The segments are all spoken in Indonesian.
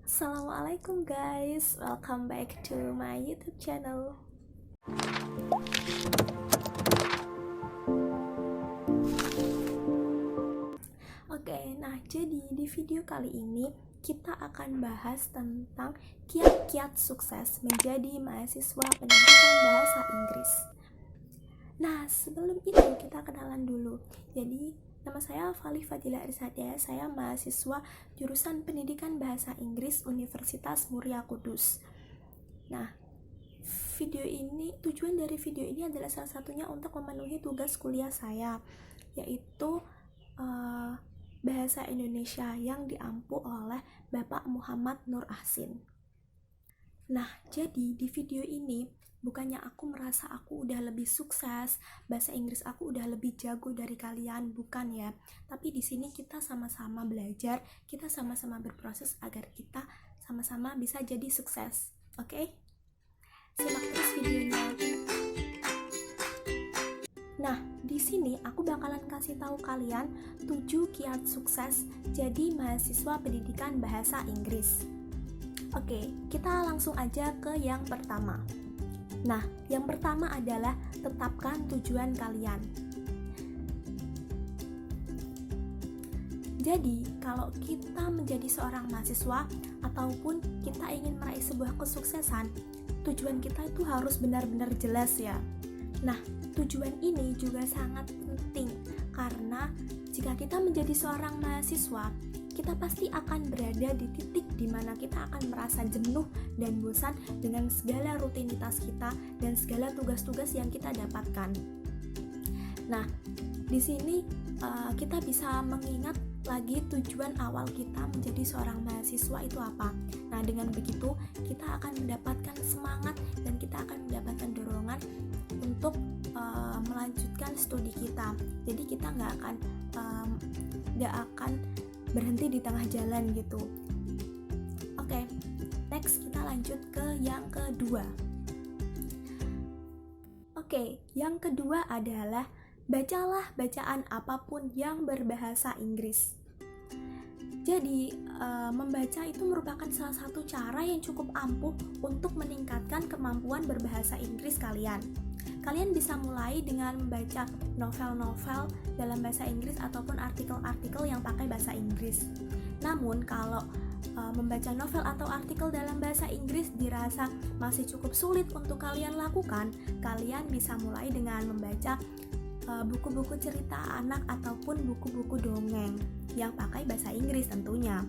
Assalamualaikum guys, welcome back to my YouTube channel. Nah jadi di video kali ini kita akan bahas tentang kiat-kiat sukses menjadi mahasiswa pendidikan bahasa Inggris. Nah sebelum itu kita kenalan dulu. Jadi nama saya Fali Fadila Irsada, saya mahasiswa jurusan Pendidikan Bahasa Inggris Universitas Muria Kudus. Nah, tujuan dari video ini adalah salah satunya untuk memenuhi tugas kuliah saya, yaitu Bahasa Indonesia yang diampu oleh Bapak Muhammad Nur Ahsin. Nah, jadi di video ini bukannya aku merasa aku udah lebih sukses, bahasa Inggris aku udah lebih jago dari kalian, bukan ya. Tapi di sini kita sama-sama belajar, kita sama-sama berproses agar kita sama-sama bisa jadi sukses. Oke? Simak terus videonya. Nah, di sini aku bakalan kasih tahu kalian 7 kiat sukses jadi mahasiswa pendidikan bahasa Inggris. Oke, kita langsung aja ke yang pertama. Nah, yang pertama adalah tetapkan tujuan kalian. Jadi, kalau kita menjadi seorang mahasiswa ataupun kita ingin meraih sebuah kesuksesan, tujuan kita itu harus benar-benar jelas ya. Nah, tujuan ini juga sangat penting karena jika kita menjadi seorang mahasiswa, kita pasti akan berada di titik di mana kita akan merasa jenuh dan bosan dengan segala rutinitas kita dan segala tugas-tugas yang kita dapatkan. Nah, di sini kita bisa mengingat lagi tujuan awal kita menjadi seorang mahasiswa itu apa. Nah, dengan begitu kita akan mendapatkan semangat dan kita akan mendapatkan dorongan untuk melanjutkan studi kita. Jadi kita nggak akan berhenti di tengah jalan gitu. Oke, next kita lanjut ke yang kedua. Oke, yang kedua adalah bacalah bacaan apapun yang berbahasa Inggris. Jadi, membaca itu merupakan salah satu cara yang cukup ampuh untuk meningkatkan kemampuan berbahasa Inggris kalian. Kalian bisa mulai dengan membaca novel-novel dalam bahasa Inggris ataupun artikel-artikel yang pakai bahasa Inggris. Namun, kalau membaca novel atau artikel dalam bahasa Inggris dirasa masih cukup sulit untuk kalian lakukan, kalian bisa mulai dengan membaca buku-buku cerita anak ataupun buku-buku dongeng yang pakai bahasa Inggris tentunya.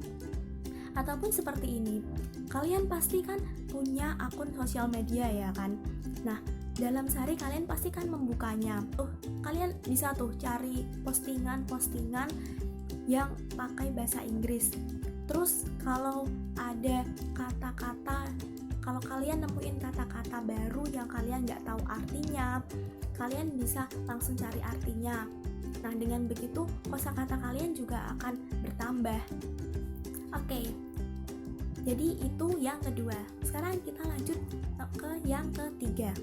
Ataupun seperti ini, kalian pasti kan punya akun sosial media ya kan. Nah, dalam sehari kalian pasti kan membukanya. Kalian bisa tuh cari postingan-postingan yang pakai bahasa Inggris. Terus kalau ada kata-kata, kalau kalian nemuin kata-kata baru yang kalian nggak tahu artinya, kalian bisa langsung cari artinya. Nah, dengan begitu kosakata kalian juga akan bertambah. Oke, jadi itu yang kedua. Sekarang kita lanjut ke yang ketiga.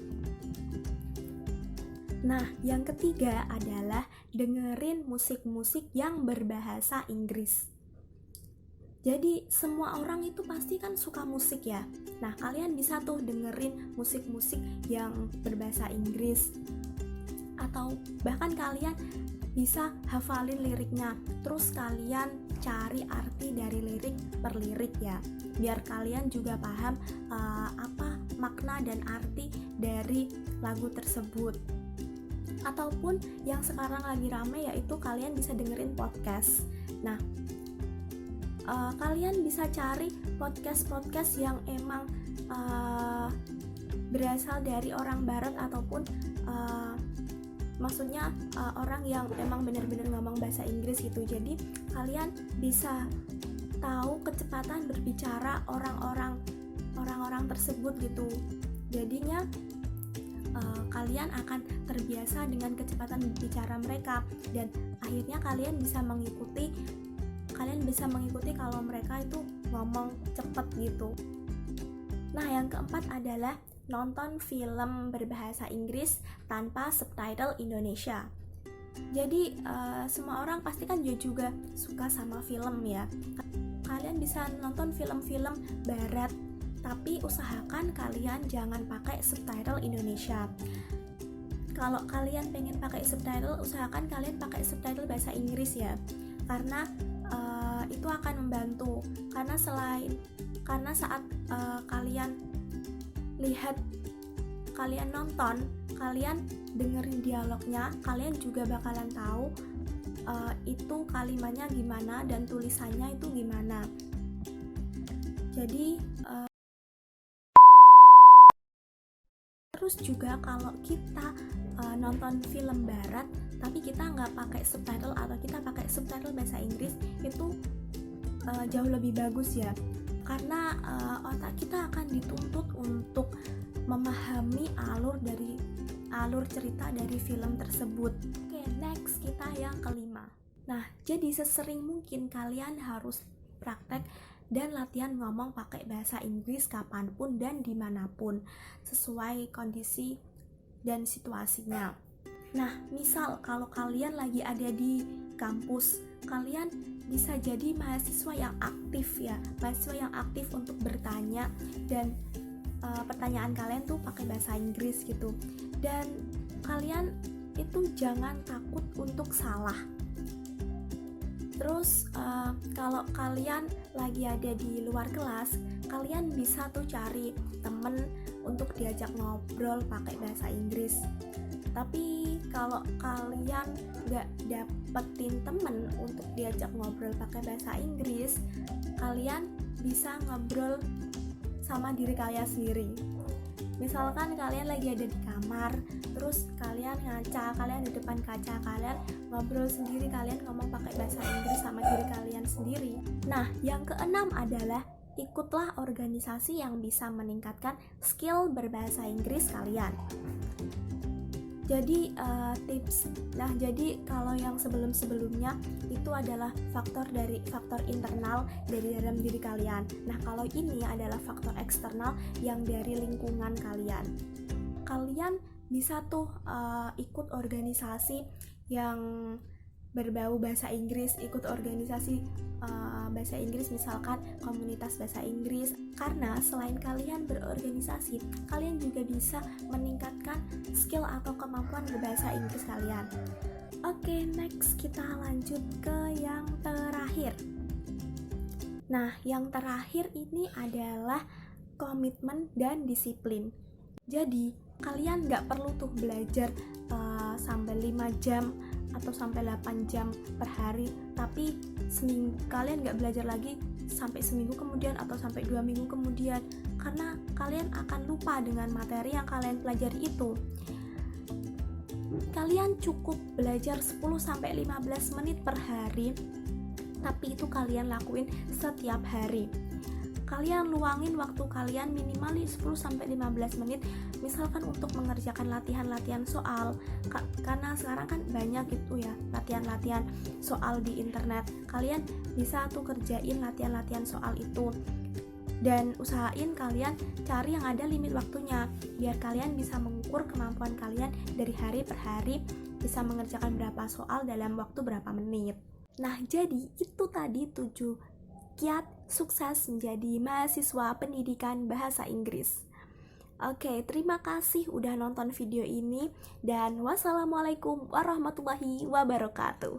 Nah, yang ketiga adalah dengerin musik-musik yang berbahasa Inggris. Jadi semua orang itu pasti kan suka musik ya. Nah, kalian bisa tuh dengerin musik-musik yang berbahasa Inggris. Atau bahkan kalian bisa hafalin liriknya. Terus kalian cari arti dari lirik per lirik ya. Biar kalian juga paham apa makna dan arti dari lagu tersebut. Ataupun yang sekarang lagi rame yaitu kalian bisa dengerin podcast. Nah, kalian bisa cari podcast-podcast yang emang berasal dari orang barat ataupun maksudnya orang yang emang benar-benar ngomong bahasa Inggris gitu. Jadi kalian bisa tahu kecepatan berbicara orang-orang tersebut gitu. Jadinya kalian akan terbiasa dengan kecepatan berbicara mereka dan akhirnya kalian bisa mengikuti kalau mereka itu ngomong cepet gitu. Nah, yang keempat adalah nonton film berbahasa Inggris tanpa subtitle Indonesia. Jadi semua orang pasti kan juga suka sama film ya. Kalian bisa nonton film-film barat, tapi usahakan kalian jangan pakai subtitle Indonesia. Kalau kalian pengen pakai subtitle, usahakan kalian pakai subtitle bahasa Inggris ya, karena itu akan membantu. Karena saat kalian lihat, kalian nonton, kalian dengerin dialognya, kalian juga bakalan tahu itu kalimatnya gimana dan tulisannya itu gimana. Jadi terus juga kalau kita nonton film barat tapi kita nggak pakai subtitle atau kita pakai subtitle bahasa Inggris, itu jauh lebih bagus ya, karena otak kita akan dituntut untuk memahami alur cerita dari film tersebut. Oke, next kita yang kelima. Nah, jadi sesering mungkin kalian harus praktek dan latihan ngomong pakai bahasa Inggris kapanpun dan dimanapun, sesuai kondisi dan situasinya. Nah, misal kalau kalian lagi ada di kampus, kalian bisa jadi mahasiswa yang aktif ya, mahasiswa yang aktif untuk bertanya, dan pertanyaan kalian tuh pakai bahasa Inggris gitu. Dan kalian itu jangan takut untuk salah. Terus kalau kalian lagi ada di luar kelas, kalian bisa tuh cari temen untuk diajak ngobrol pakai bahasa Inggris. Tapi kalau kalian gak dapetin temen untuk diajak ngobrol pakai bahasa Inggris, kalian bisa ngobrol sama diri kalian sendiri. Misalkan kalian lagi ada di kamar, terus kalian ngaca, kalian di depan kaca, kalian ngobrol sendiri, kalian ngomong pakai bahasa Inggris sama diri kalian sendiri. Nah, yang keenam adalah ikutlah organisasi yang bisa meningkatkan skill berbahasa Inggris kalian. Jadi tips. Nah, jadi kalau yang sebelum-sebelumnya itu adalah faktor internal dari dalam diri kalian. Nah, kalau ini adalah faktor eksternal yang dari lingkungan kalian. Kalian bisa tuh ikut organisasi yang berbau bahasa Inggris, ikut organisasi bahasa Inggris, misalkan komunitas bahasa Inggris, karena selain kalian berorganisasi, kalian juga bisa meningkatkan skill atau kemampuan berbahasa Inggris kalian. Oke, next kita lanjut ke yang terakhir. Nah, yang terakhir ini adalah komitmen dan disiplin. Jadi, kalian nggak perlu tuh belajar sampai 5 jam atau sampai 8 jam per hari, tapi kalian nggak belajar lagi sampai seminggu kemudian atau sampai 2 minggu kemudian, karena kalian akan lupa dengan materi yang kalian pelajari itu. Kalian cukup belajar 10-15 menit per hari, tapi itu kalian lakuin setiap hari. Kalian luangin waktu kalian minimal 10-15 menit, misalkan untuk mengerjakan latihan-latihan soal, karena sekarang kan banyak gitu ya latihan-latihan soal di internet. Kalian bisa tuh kerjain latihan-latihan soal itu, dan usahain kalian cari yang ada limit waktunya, biar kalian bisa mengukur kemampuan kalian dari hari per hari, bisa mengerjakan berapa soal dalam waktu berapa menit. Nah, jadi itu tadi 7 kiat sukses menjadi mahasiswa pendidikan bahasa Inggris. Oke, terima kasih udah nonton video ini, dan wassalamualaikum warahmatullahi wabarakatuh.